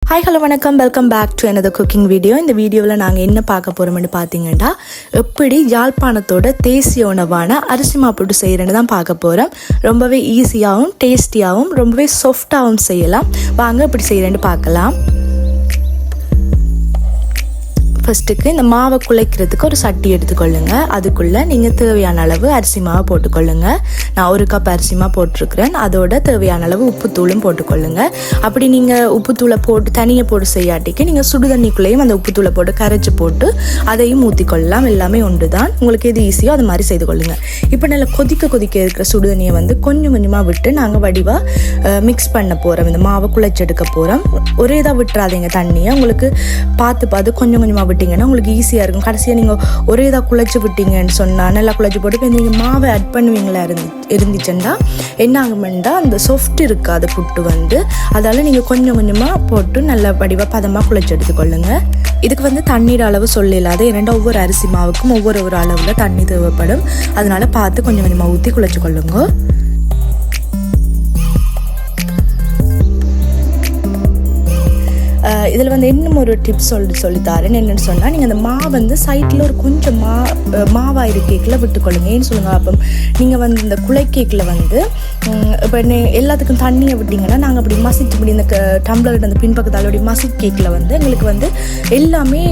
Hi hello வணக்கம், welcome back to another cooking video. இந்த வீடியோவில் நாங்கள் என்ன பார்க்க போகிறோம்னு பார்த்தீங்கன்னா, எப்படி யாழ்ப்பாணத்தோட தேசிய உணவான அரிசி மாப்புட்டு செய்கிறேன்னு தான் பார்க்க போகிறோம். ரொம்பவே ஈஸியாகவும் டேஸ்டியாகவும் ரொம்பவே சாஃப்டாகவும் செய்யலாம். வாங்க எப்படி செய்கிறேன்னு பார்க்கலாம். ஃபஸ்ட்டுக்கு இந்த மாவை குழைக்கிறதுக்கு ஒரு சட்டி எடுத்துக்கொள்ளுங்க. அதுக்குள்ளே நீங்கள் தேவையான அளவு அரிசி மாவை போட்டுக்கொள்ளுங்க. நான் 1 கப் அரிசி மாவு போட்டிருக்கிறேன். அதோட தேவையான அளவு உப்புத்தூளும் போட்டுக்கொள்ளுங்க. அப்படி நீங்கள் உப்புத்தூளை போட்டு தனியாக போட்டு செய்யாட்டிக்கு நீங்கள் சுடுதண்ணிக்குள்ளேயும் அந்த உப்புத்தூளை போட்டு கரைச்சி போட்டு அதையும் ஊற்றிக்கொள்ளலாம். எல்லாமே ஒன்று தான். உங்களுக்கு எது ஈஸியோ அது மாதிரி செய்து கொள்ளுங்க. இப்போ நல்லா கொதிக்க இருக்கிற சுடுதண்ணியை கொஞ்சம் கொஞ்சமாக விட்டு நாங்கள் வடிவாக மிக்ஸ் பண்ண போகிறோம். இந்த மாவை குழைச்செடுக்க போகிறோம். ஒரே இதாக விட்டுறாதீங்க தண்ணியை. உங்களுக்கு பார்த்து கொஞ்சம் கொஞ்சமாக விட்டிங்கன்னா உங்களுக்கு ஈஸியாக இருக்கும். கடைசியாக நீங்கள் ஒரே இதாக குழைச்சி விட்டீங்கன்னு சொன்னால் நல்லா குழைச்சி போட்டு இப்போ நீங்கள் மாவை ஆட் பண்ணுவீங்களா இருந்துச்சுன்னா என்ன ஆகுமெண்டா அந்த சாஃப்ட் இருக்காது புட்டு அதால் நீங்கள் கொஞ்சம் கொஞ்சமாக போட்டு நல்ல வடிவாக பதமாக குழைச்சி எடுத்துக்கொள்ளுங்க. இதுக்கு தண்ணீர் அளவு சொல்லிடாது. ஏன்னா ஒவ்வொரு அரிசி மாவுக்கும் ஒவ்வொரு அளவில் தண்ணி தேவைப்படும். அதனால் பார்த்து கொஞ்சம் கொஞ்சமாக ஊற்றி குழைச்சி கொள்ளுங்க. இதில் இன்னும் ஒரு டிப்ஸ் சொல்லித்தாரேன். என்னென்னு சொன்னால், நீங்கள் அந்த மாவு சைட்டில் ஒரு கொஞ்சம் மாவாயிரு கேக்கில் விட்டுக்கொள்ளுங்க. ஏன்னு சொல்லுங்கள், அப்போ நீங்கள் இந்த குலை கேக்கில் இப்போ எல்லாத்துக்கும் தண்ணியை விட்டிங்கன்னா நாங்கள் அப்படி மசிச்சுப்படி இந்த டம்ளர் அந்த பின்பக்கத்தால் அப்படி மசிட் கேக்கில் எங்களுக்கு எல்லாமே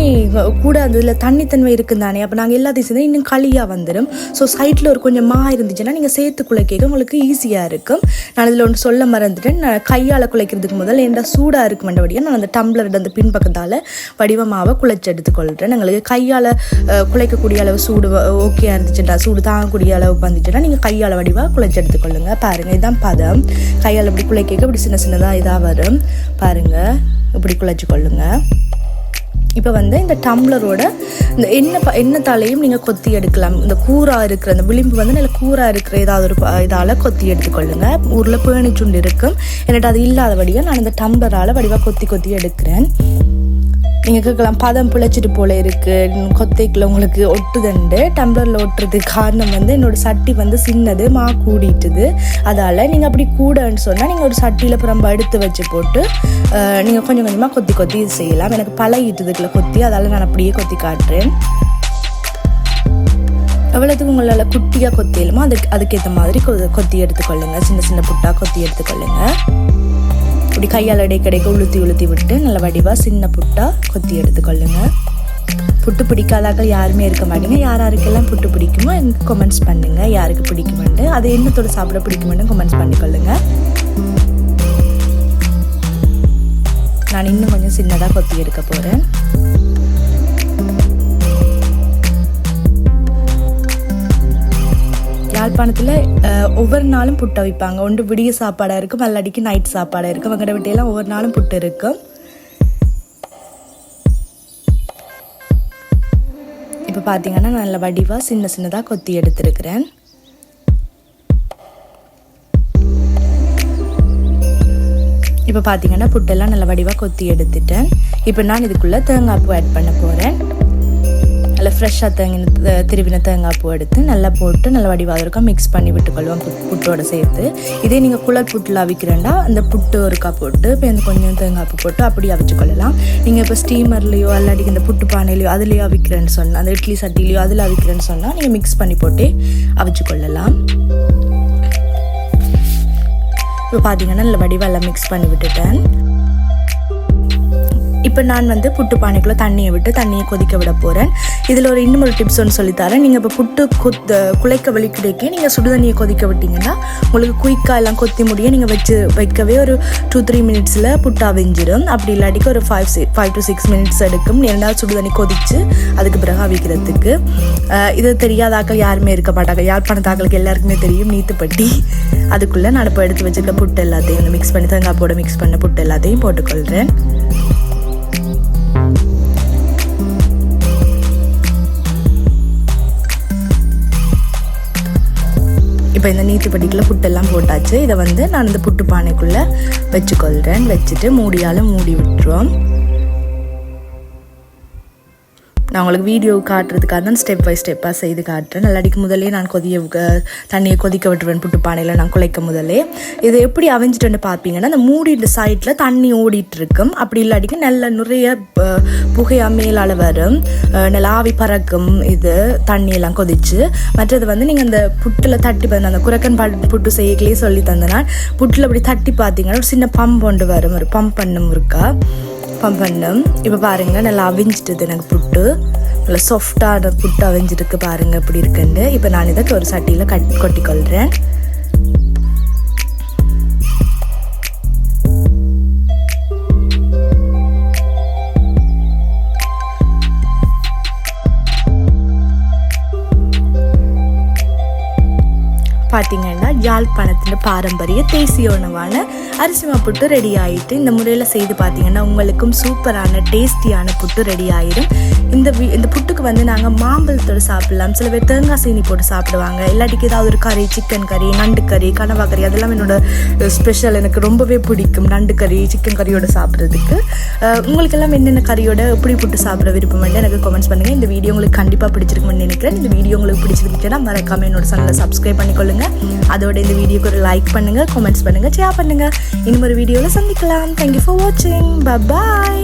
கூட அந்த இதில் தண்ணித்தன்மை இருக்குது தானே. அப்போ நாங்கள் எல்லாத்தையும் சேர்ந்து இன்னும் களியாக வந்துடும். ஸோ சைட்டில் ஒரு கொஞ்சம் இருந்துச்சுன்னா நீங்கள் சேர்த்து குலை கேட்க உங்களுக்கு ஈஸியாக இருக்கும். நான் இதில் ஒன்று சொல்ல மறந்துட்டேன். நான் கையால் குலைக்கிறதுக்கு முதல் ஏன்டா சூடாக இருக்கும் வேண்டிய நான் அந்த டம்ளர் அந்த பின்பக்கத்தால் வடிவமாவை குழைச்சி எடுத்துக்கொள்கிறேன். எங்களுக்கு கையால் குழைக்கக்கூடிய அளவு சூடு ஓகே இருந்துச்சுட்டா, சூடு தாங்கக்கூடிய அளவு வந்துச்சுன்னா நீங்கள் கையால் வடிவாக குழைச்சி எடுத்துக்கொள்ளுங்க. பாருங்கள், இதுதான் பதம். கையால் இப்படி குழைக்க இப்படி சின்னதாக இதாக வரும். பாருங்கள், இப்படி குழைச்சி கொள்ளுங்க. இப்போ இந்த டம்ளரோட இந்த எண்ணெய் நீங்கள் கொத்தி எடுக்கலாம். இந்த கூரா இருக்கிற அந்த விளிம்பு நல்ல கூரா இருக்கிற ஏதாவது ஒரு இதால் கொத்தி எடுத்துக்கொள்ளுங்க. ஊரில் பேணிச்சுண்டு இருக்கும். என்னட்டு அது இல்லாதபடியாக நான் இந்த டம்ளரால் வடிவாக கொத்தி எடுக்கிறேன். நீங்கள் கேட்கலாம், பதம் பிழைச்சிட்டு போல இருக்குது, கொத்தைக்குள்ள உங்களுக்கு ஒட்டுதண்டு. டம்ளரில் ஒட்டுறதுக்கு காரணம் என்னோடய சட்டி சின்னது கூடிட்டுது. அதால் நீங்கள் அப்படி கூடன்னு சொன்னால் நீங்கள் ஒரு சட்டியில் புறம்ப எடுத்து வச்சு போட்டு நீங்கள் கொஞ்சம் கொஞ்சமாக கொத்தி இது செய்யலாம். எனக்கு பழகிட்டுதுக்குள்ள கொத்தி, அதால் நான் அப்படியே கொத்தி காட்டுறேன். எவ்வளோத்துக்கு உங்களால் குட்டியாக கொத்திலுமோ அதுக்கேற்ற மாதிரி கொத்தி எடுத்துக்கொள்ளுங்க. சின்ன புட்டாக கொத்தி எடுத்துக்கொள்ளுங்க. இப்படி கையால் இடைக்கடைக்க உளுத்தி விட்டு நல்ல வடிவாக சின்ன புட்டாக கொத்தி எடுத்துக்கொள்ளுங்க. புட்டு பிடிக்காதாக்கள் யாருமே இருக்க மாட்டீங்க. யாருக்கெல்லாம் புட்டு பிடிக்குமோ எனக்கு கமெண்ட்ஸ் பண்ணுங்கள். யாருக்கு பிடிக்குமெண்டு, அது என்னத்தோடு சாப்பிட பிடிக்குமென்னு கமெண்ட்ஸ் பண்ணிக்கொள்ளுங்க. நான் இன்னும் கொஞ்சம் சின்னதாக கொத்தி எடுக்க போகிறேன். யாழ்ப்பாணத்தில் ஒவ்வொரு நாளும் புட்டை வைப்பாங்க. ஒன்று விடிய சாப்பாடாக இருக்கும், மல்லாடிக்கு நைட் சாப்பாடாக இருக்கும். அவங்கட வீட்டையெல்லாம் ஒவ்வொரு நாளும் புட்டு இருக்கும். இப்போ பார்த்தீங்கன்னா நல்ல வடிவாக சின்னதாக கொத்தி எடுத்துருக்கிறேன். இப்போ பார்த்தீங்கன்னா புட்டெல்லாம் நல்ல வடிவாக கொத்தி எடுத்துட்டேன். இப்போ நான் இதுக்குள்ளே தேங்காய் பூ ஆட் பண்ண போகிறேன். நல்லா ஃப்ரெஷ்ஷாக திருவின தேங்காய் பூ எடுத்து நல்லா போட்டு நல்லா வடிவாக இருக்கும் மிக்ஸ் பண்ணி விட்டுக்கொள்வோம் புட்டோட சேர்த்து. இதே நீங்கள் குழல் புட்டில் அவிக்கிறேன்டா அந்த புட்டு ஒருக்கா போட்டு இப்போ கொஞ்சம் தேங்காய் பூ போட்டு அப்படி அவிச்சுக்கொள்ளலாம். நீங்கள் இப்போ ஸ்டீமர்லேயோ அல்லாடி இந்த புட்டு பானையிலையோ அதுலேயோ அவிக்கிறேன்னு சொன்னால், அந்த இட்லி சட்டிலையோ அதில் அவிக்கிறேன்னு சொன்னால் நீங்கள் மிக்ஸ் பண்ணி போட்டு அவிச்சுக்கொள்ளலாம். இப்போ பார்த்தீங்கன்னா நல்ல வடிவாக எல்லாம் மிக்ஸ் பண்ணி விட்டுட்டேன். இப்போ நான் புட்டு பானைக்குள்ளே தண்ணியை விட்டு தண்ணியை கொதிக்க விட போகிறேன். இதில் இன்னும் ஒரு டிப்ஸ் ஒன்று சொல்லித்தரேன். நீங்கள் இப்போ புட்டு குழைக்க வலிக்கிடைக்கே நீங்கள் சுடுதண்ணியை கொதிக்க விட்டிங்கன்னா உங்களுக்கு குயிக்காக எல்லாம் கொத்தி முடிய நீங்கள் வைக்கவே ஒரு 2-3 மினிட்ஸில் புட்டா வெஞ்சிடும். அப்படி இல்லாட்டிக்கு ஒரு 5 to 6 மினிட்ஸ் எடுக்கும். 2வது சுடுதண்ணி கொதித்து அதுக்கு பிறகு அவிக்கிறதுக்கு. இது தெரியாதாக்கள் யாருமே இருக்க மாட்டாங்க. யாழ்ப்பாணத்தாக்களுக்கு எல்லாருக்குமே தெரியும் நீத்துப்பட்டி. அதுக்குள்ளே நான் இப்போ எடுத்து வச்சுருக்க புட்டு எல்லாத்தையும் மிக்ஸ் பண்ணி தேங்காய் போட மிக்ஸ் பண்ண புட்டு எல்லாத்தையும் போட்டுக்கொள்கிறேன். இப்போ இந்த நீத்துப்பட்டிக்குள்ளே புட்டெல்லாம் போட்டாச்சு. இதை நான் இந்த புட்டு பானைக்குள்ளே வச்சுக்கொள்கிறேன். வச்சுட்டு மூடியால் மூடி விட்டுருவோம். நான் உங்களுக்கு வீடியோ காட்டுறதுக்காக தான் ஸ்டெப் பை ஸ்டெப்பாக செய்து காட்டுறேன். நல்லாடிக்கு முதலே நான் தண்ணியை கொதிக்க விட்டுருவேன் புட்டு பானையில் நான் குழைக்க முதலே. இது எப்படி அவிஞ்சிட்டுன்னு பார்ப்பீங்கன்னா அந்த மூடிட்டு சைடில் தண்ணி ஓடிட்டு இருக்கும். அப்படி இல்லாட்டிக்கு நல்ல நிறைய புகையாக மேலால் வரும், நல்லா ஆவி பறக்கும் இது தண்ணியெல்லாம் கொதிச்சு. மற்றது வந்து நீங்கள் அந்த புட்டில் தட்டி அந்த குரக்கன் புட்டு செய்யக்கலே சொல்லி தந்தனா புட்டில் அப்படி தட்டி பார்த்தீங்கன்னா ஒரு சின்ன பம்ப் கொண்டு வரும், ஒரு பம்ப் பண்ணும் இருக்கா, பம்ப் பண்ணும். இப்போ பாருங்கள் நல்லா அவிஞ்சிட்டுது எனக்கு புட்டு, நல்லா சாஃப்டான புட்டு அவிஞ்சிருக்கு பாருங்கள் எப்படி இருக்குன்னு. இப்போ நான் இதை ஒரு சட்டியில் கொட்டிக்கொள்கிறேன். பார்த்தீங்கன்னா யாழ்ப்பாணத்தின் பாரம்பரிய தேசிய உணவான அரிசிமா புட்டு ரெடி ஆகிட்டு. இந்த முறையில் செய்து பார்த்தீங்கன்னா உங்களுக்கும் சூப்பரான டேஸ்டியான புட்டு ரெடி ஆகிடும். இந்த புட்டுக்கு வந்து நாங்கள் மாம்பழத்தோடு சாப்பிடலாம், சில பேர் தேங்காய் சீனி போட்டு சாப்பிடுவாங்க, இல்லாட்டிக்கு ஏதாவது ஒரு கறி, சிக்கன் கறி, நண்டு கறி, கனவா கறி, அதெல்லாம் என்னோட ஸ்பெஷல், எனக்கு ரொம்பவே பிடிக்கும் நண்டு கறி சிக்கன் கறியோடு சாப்பிட்றதுக்கு. உங்களுக்கெல்லாம் என்னென்ன கறியோட எப்படி புட்டு சாப்பிட விருப்பம் எனக்கு கமெண்ட்ஸ் பண்ணுங்கள். இந்த வீடியோ உங்களுக்கு கண்டிப்பாக பிடிச்சிருக்குன்னு நினைக்கிறேன். இந்த வீடியோ உங்களுக்கு பிடிச்சிருந்துச்சுன்னா மறக்காம என்னோட சேனலை சப்ஸ்கிரைப் பண்ணிக்கொள்ளுங்க. அதோட இந்த வீடியோக்கு ஒரு லைக் பண்ணுங்க, கமெண்ட்ஸ் பண்ணுங்க, ஷேர் பண்ணுங்க. இன்னும் ஒரு வீடியோவில் சந்திக்கலாம். தேங்க்யூ ஃபார் வாட்சிங். Bye bye.